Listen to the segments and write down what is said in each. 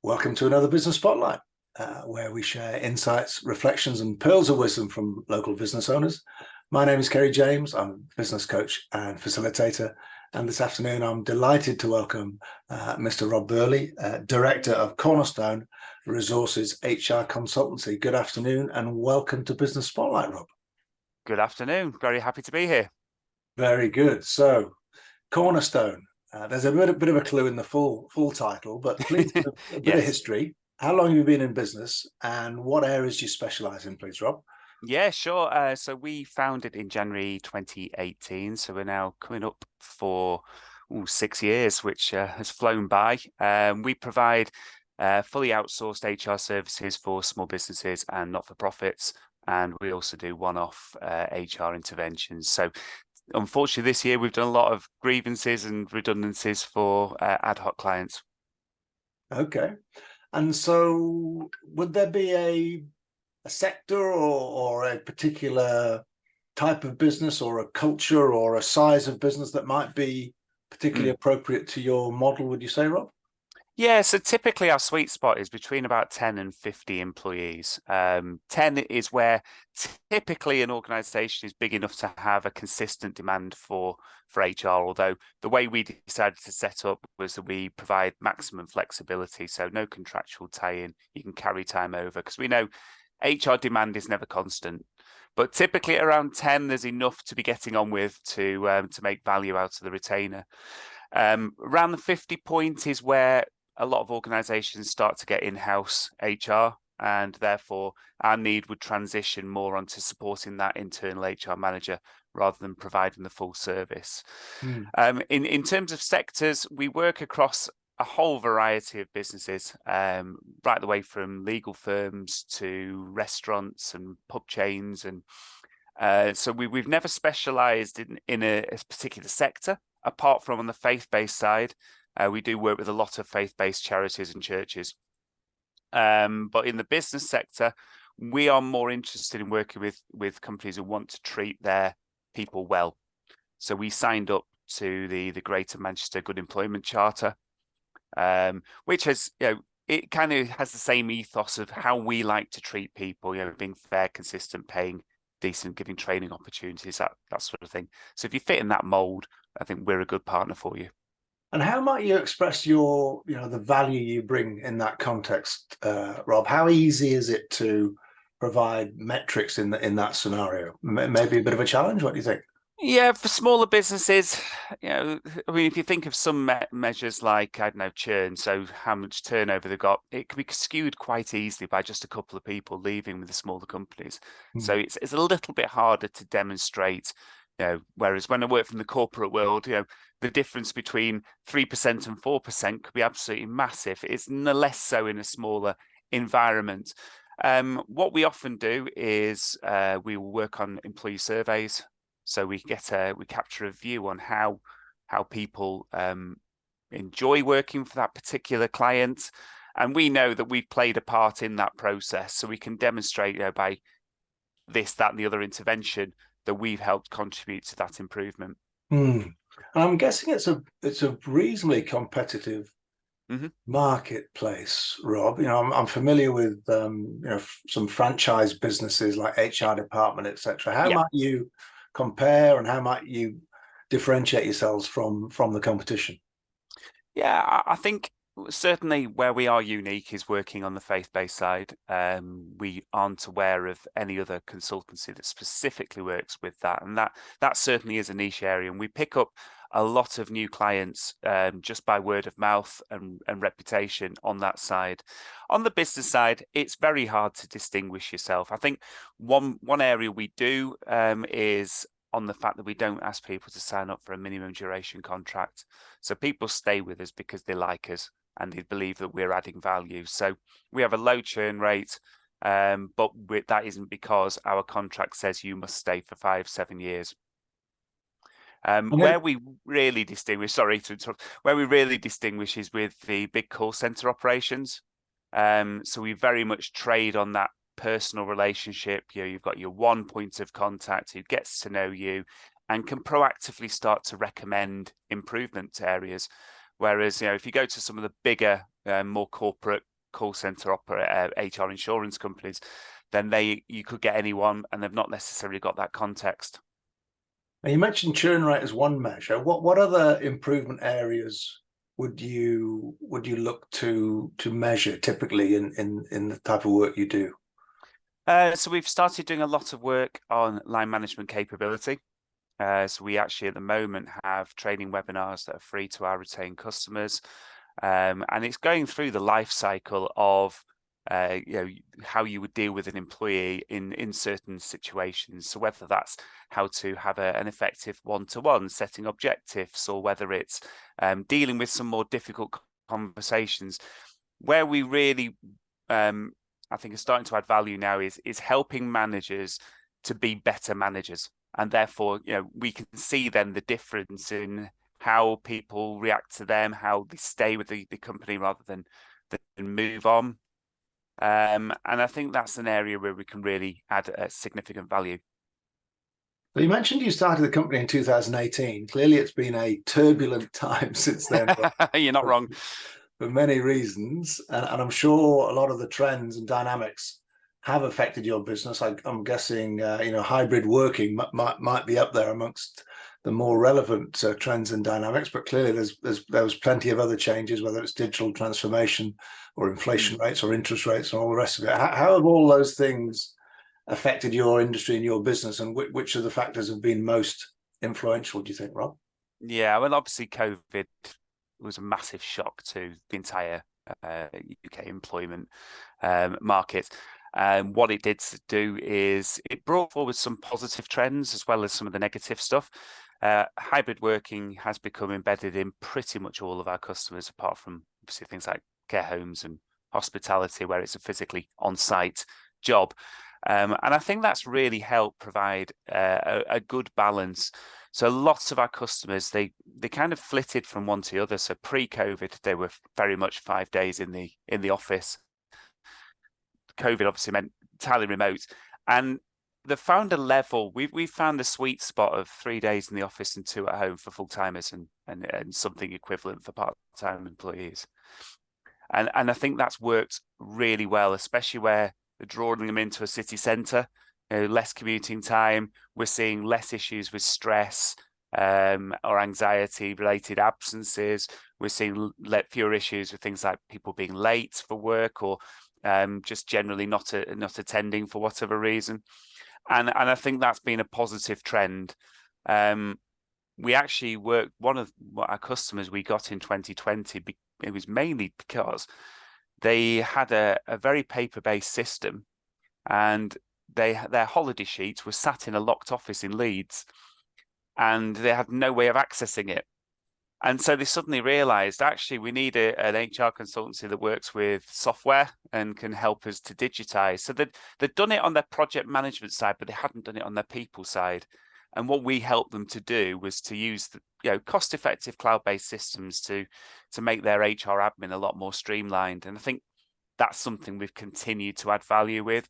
Welcome to another Business Spotlight, where we share insights, reflections, and pearls of wisdom from local business owners. My name is Kerry James. I'm a business coach and facilitator. And this afternoon, I'm delighted to welcome Mr. Rob Birley, Director of Cornerstone Resources HR Consultancy. Good afternoon and welcome to Business Spotlight, Rob. Good afternoon. Very happy to be here. Very good. So, Cornerstone. There's a bit of a clue in the full title, but please give a bit of history. How long have you been in business and what areas do you specialise in, please, Rob? Yeah, sure. So we founded in January 2018. So we're now coming up for 6 years, which has flown by. We provide fully outsourced HR services for small businesses and not-for-profits. And we also do one-off HR interventions. So unfortunately, this year we've done a lot of grievances and redundancies for ad hoc clients. Okay. And so would there be a sector or a particular type of business or a culture or a size of business that might be particularly appropriate to your model, would you say, Rob? Yeah, so typically our sweet spot is between about 10 and 50 employees. 10 is where typically an organization is big enough to have a consistent demand for HR, although the way we decided to set up was that we provide maximum flexibility, so no contractual tie-in. You can carry time over because we know HR demand is never constant. But typically around 10, there's enough to be getting on with to make value out of the retainer. Around the 50 point is where a lot of organizations start to get in-house HR, and therefore our need would transition more onto supporting that internal HR manager rather than providing the full service. In terms of sectors, we work across a whole variety of businesses, right the way from legal firms to restaurants and pub chains. And so we've never specialized in a particular sector, apart from on the faith-based side. We do work with a lot of faith-based charities and churches. But in the business sector, we are more interested in working with companies who want to treat their people well. So we signed up to the Greater Manchester Good Employment Charter, which has, it kind of has the same ethos of how we like to treat people, being fair, consistent, paying decent, giving training opportunities, that sort of thing. So if you fit in that mold, I think we're a good partner for you. And how might you express your, the value you bring in that context, Rob? How easy is it to provide metrics in that scenario? Maybe a bit of a challenge. What do you think? Yeah, for smaller businesses, if you think of some measures like, I don't know, churn, so how much turnover they've got, it can be skewed quite easily by just a couple of people leaving with the smaller companies. So it's a little bit harder to demonstrate. Whereas when I work from the corporate world, the difference between 3% and 4% could be absolutely massive. It's no less so in a smaller environment. What we often do is we will work on employee surveys, so we capture a view on how people enjoy working for that particular client, and we know that we've played a part in that process, so we can demonstrate by this, that, and the other intervention that we've helped contribute to that improvement. I'm guessing it's a reasonably competitive marketplace, Rob. I'm familiar with some franchise businesses like HR department, etc. How might you compare and how might you differentiate yourselves from the competition? Yeah, I think certainly where we are unique is working on the faith-based side. We aren't aware of any other consultancy that specifically works with that, and that certainly is a niche area. And we pick up a lot of new clients just by word of mouth and reputation on that side. On the business side, it's very hard to distinguish yourself. I think one area we do is on the fact that we don't ask people to sign up for a minimum duration contract. So people stay with us because they like us and they believe that we're adding value. So we have a low churn rate, but that isn't because our contract says you must stay for 5-7 years. Where we really distinguish, where we really distinguish is with the big call center operations. So we very much trade on that personal relationship. You've got your one point of contact who gets to know you and can proactively start to recommend improvement areas. Whereas, if you go to some of the bigger, more corporate call center operator, HR insurance companies, then you could get anyone, and they've not necessarily got that context. Now, you mentioned churn rate as one measure. What other improvement areas would you look to measure typically in the type of work you do? So we've started doing a lot of work on line management capability. So we actually at the moment have training webinars that are free to our retained customers. And it's going through the life cycle of how you would deal with an employee in certain situations. So whether that's how to have an effective one-to-one, setting objectives, or whether it's dealing with some more difficult conversations, where we really I think is starting to add value now is helping managers to be better managers. And therefore, we can see then the difference in how people react to them, how they stay with the company rather than move on. And I think that's an area where we can really add a significant value. So you mentioned you started the company in 2018. Clearly, it's been a turbulent time since then. You're not wrong. For many reasons, and I'm sure a lot of the trends and dynamics have affected your business. I'm guessing hybrid working might be up there amongst the more relevant trends and dynamics, but clearly there was plenty of other changes, whether it's digital transformation or inflation rates or interest rates and all the rest of it. How have all those things affected your industry and your business, and which of the factors have been most influential, do you think, Rob? Yeah, well, obviously COVID was a massive shock to the entire UK employment market. What it did do is it brought forward some positive trends as well as some of the negative stuff. Hybrid working has become embedded in pretty much all of our customers, apart from obviously things like care homes and hospitality, where it's a physically on-site job. And I think that's really helped provide a good balance. So lots of our customers, they kind of flitted from one to the other. So pre-COVID, they were very much 5 days in the office. COVID obviously meant entirely remote, and the founder level, we found the sweet spot of 3 days in the office and 2 at home for full timers, and something equivalent for part-time employees. And I think that's worked really well, especially where they're drawing them into a city centre. Less commuting time. We're seeing less issues with stress or anxiety related absences. We're seeing fewer issues with things like people being late for work, or just generally not attending for whatever reason. And I think that's been a positive trend. We actually worked, one of our customers we got in 2020, it was mainly because they had a very paper-based system, and their holiday sheets were sat in a locked office in Leeds, and they had no way of accessing it. And so they suddenly realized, actually, we need an HR consultancy that works with software and can help us to digitize. So they'd done it on their project management side, but they hadn't done it on their people side. And what we helped them to do was to use cost-effective cloud-based systems to make their HR admin a lot more streamlined. And I think that's something we've continued to add value with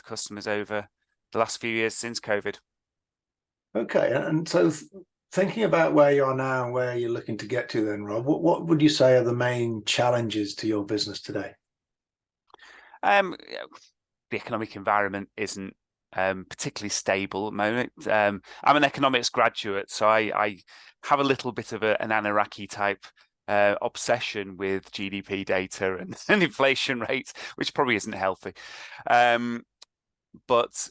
customers over the last few years since COVID. Okay, and so thinking about where you are now and where you're looking to get to then, Rob, what would you say are the main challenges to your business today? The economic environment isn't particularly stable at the moment. I'm an economics graduate, so I have a little bit of an Anaraki type obsession with GDP data and inflation rates, which probably isn't healthy. But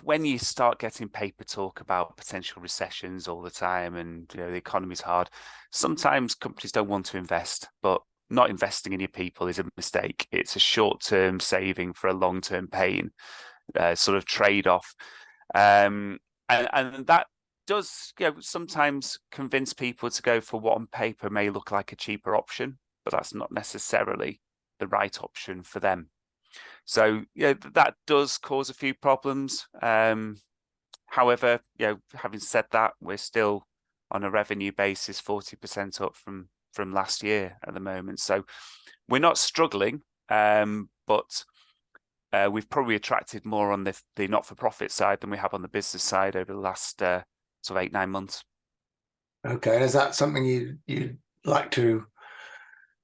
when you start getting paper talk about potential recessions all the time, and the economy's hard, sometimes companies don't want to invest, but not investing in your people is a mistake. It's a short-term saving for a long-term pain, sort of trade-off. And that does sometimes convince people to go for what on paper may look like a cheaper option, but that's not necessarily the right option for them. So that does cause a few problems. However, having said that, we're still on a revenue basis 40% up from last year at the moment. So we're not struggling, but we've probably attracted more on the not-for-profit side than we have on the business side over the last sort of 8-9 months. Okay, and is that something you'd like to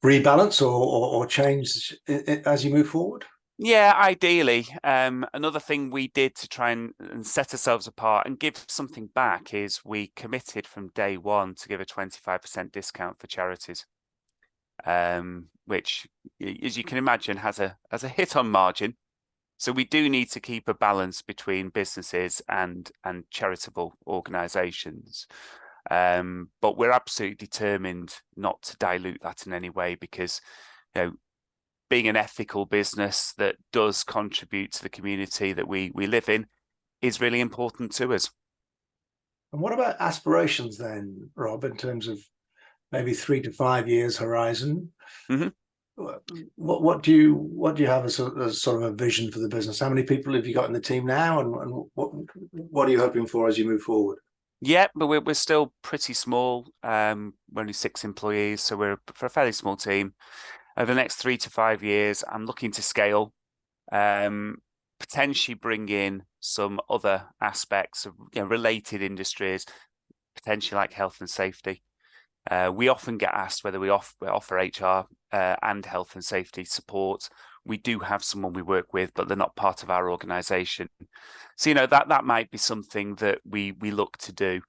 rebalance or change as you move forward? Yeah, ideally. Another thing we did to try and set ourselves apart and give something back is we committed from day one to give a 25% discount for charities, which, as you can imagine, has a hit on margin. So we do need to keep a balance between businesses and charitable organisations. But we're absolutely determined not to dilute that in any way, because, you know, being an ethical business that does contribute to the community that we live in is really important to us. And what about aspirations then, Rob, in terms of maybe 3 to 5 years horizon? Mm-hmm. What do you have as sort of a vision for the business? How many people have you got in the team now, and what are you hoping for as you move forward? Yeah, but we're still pretty small. We're only 6 employees, so we're for a fairly small team. Over the next 3 to 5 years, I'm looking to scale, potentially bring in some other aspects of, you know, related industries, potentially like health and safety. We often get asked whether we offer HR and health and safety support. We do have someone we work with, but they're not part of our organisation. So, you know, that might be something that we look to do.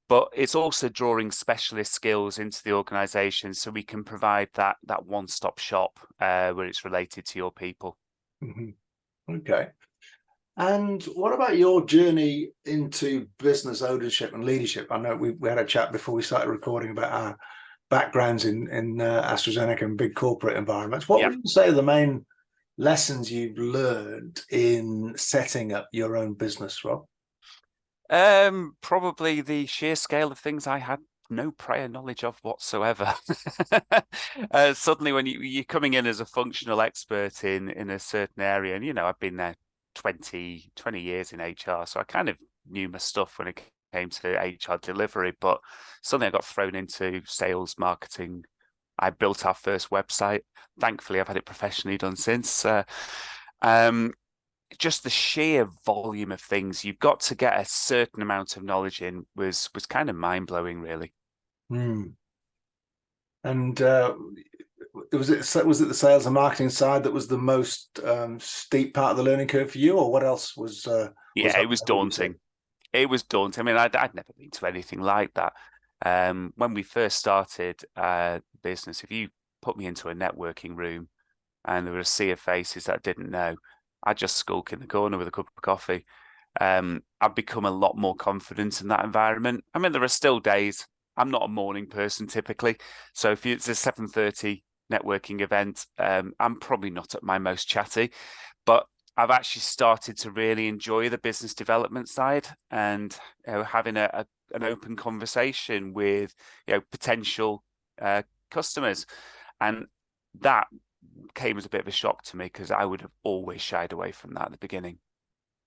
But it's also drawing specialist skills into the organisation so we can provide that one-stop shop where it's related to your people. Mm-hmm. Okay. And what about your journey into business ownership and leadership? I know we had a chat before we started recording about our backgrounds in AstraZeneca and big corporate environments. What would you say are the main lessons you've learned in setting up your own business, Rob? Probably the sheer scale of things I had no prior knowledge of whatsoever. Suddenly, when you're coming in as a functional expert in a certain area, and, you know, I've been there 20 years in HR, so I kind of knew my stuff when it came to HR delivery, but suddenly I got thrown into sales, marketing. I built our first website. Thankfully, I've had it professionally done since. Just the sheer volume of things you've got to get a certain amount of knowledge in was kind of mind-blowing, really. And was it the sales and marketing side that was the most steep part of the learning curve for you, or what else was Yeah, it was daunting. It was daunting. I mean, I'd never been to anything like that. When we first started business, if you put me into a networking room and there were a sea of faces that I didn't know, I'd just skulk in the corner with a cup of coffee. I've become a lot more confident in that environment. I mean, there are still days. I'm not a morning person typically, so if it's a 7:30 networking event, I'm probably not at my most chatty, but I've actually started to really enjoy the business development side and, you know, having an open conversation with, you know, potential customers, and that came as a bit of a shock to me because I would have always shied away from that at the beginning.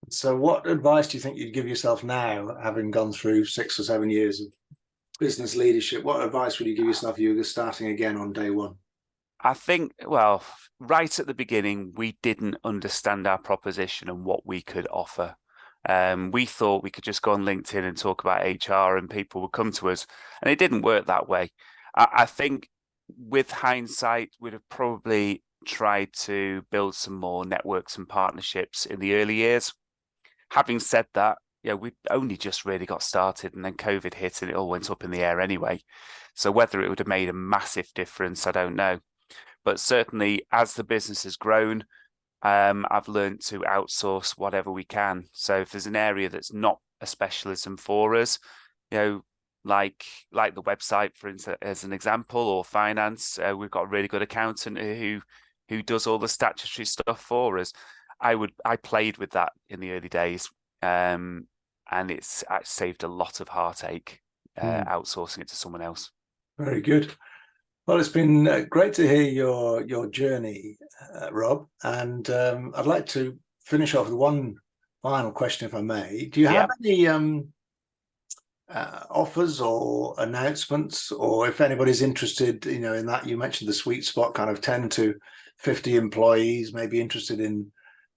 So what advice do you think you'd give yourself now, having gone through 6 or 7 years of business leadership? What advice would you give yourself if you were starting again on day one? I think, well, right at the beginning, we didn't understand our proposition and what we could offer. We thought we could just go on LinkedIn and talk about HR and people would come to us, and it didn't work that way. I think with hindsight, we'd have probably tried to build some more networks and partnerships in the early years. Having said that, yeah, we only just really got started, and then COVID hit and it all went up in the air anyway. So whether it would have made a massive difference, I don't know. But certainly as the business has grown, I've learned to outsource whatever we can. So if there's an area that's not a specialism for us, you know, like the website, for instance, as an example, or finance, we've got a really good accountant who does all the statutory stuff for us. I played with that in the early days, and it's saved a lot of heartache outsourcing it to someone else. Very good. Well, it's been great to hear your journey, Rob. And I'd like to finish off with one final question, if I may. Do you have any offers or announcements, or if anybody's interested, you know, in that? You mentioned the sweet spot, kind of 10 to 50 employees, maybe interested in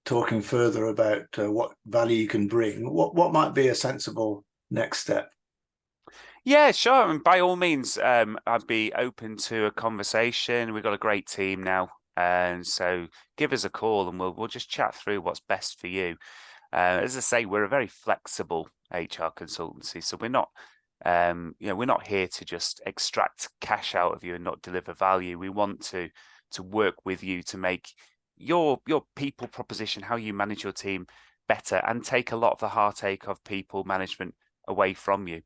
talking further about what value you can bring. What might be a sensible next step? Yeah, sure. And by all means, I'd be open to a conversation. We've got a great team now, and so give us a call, and we'll just chat through what's best for you. As I say, we're a very flexible HR consultancy, so we're not, we're not here to just extract cash out of you and not deliver value. We want to work with you to make your people proposition, how you manage your team, better, and take a lot of the heartache of people management away from you.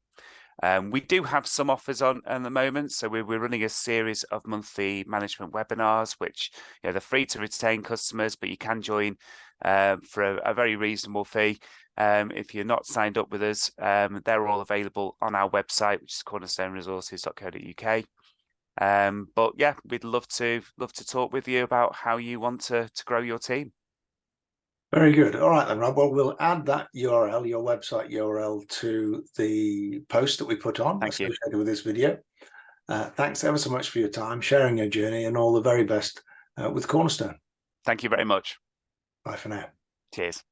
We do have some offers on at the moment, so we're running a series of monthly management webinars, which they're free to retain customers, but you can join for a very reasonable fee. If you're not signed up with us, they're all available on our website, which is cornerstoneresources.co.uk. But yeah, we'd love to talk with you about how you want to grow your team. Very good. All right then, Rob. Well, we'll add that URL, your website URL, to the post that we put on Thank you. associated with this video. Thanks ever so much for your time, sharing your journey, and all the very best with Cornerstone. Thank you very much. Bye for now. Cheers.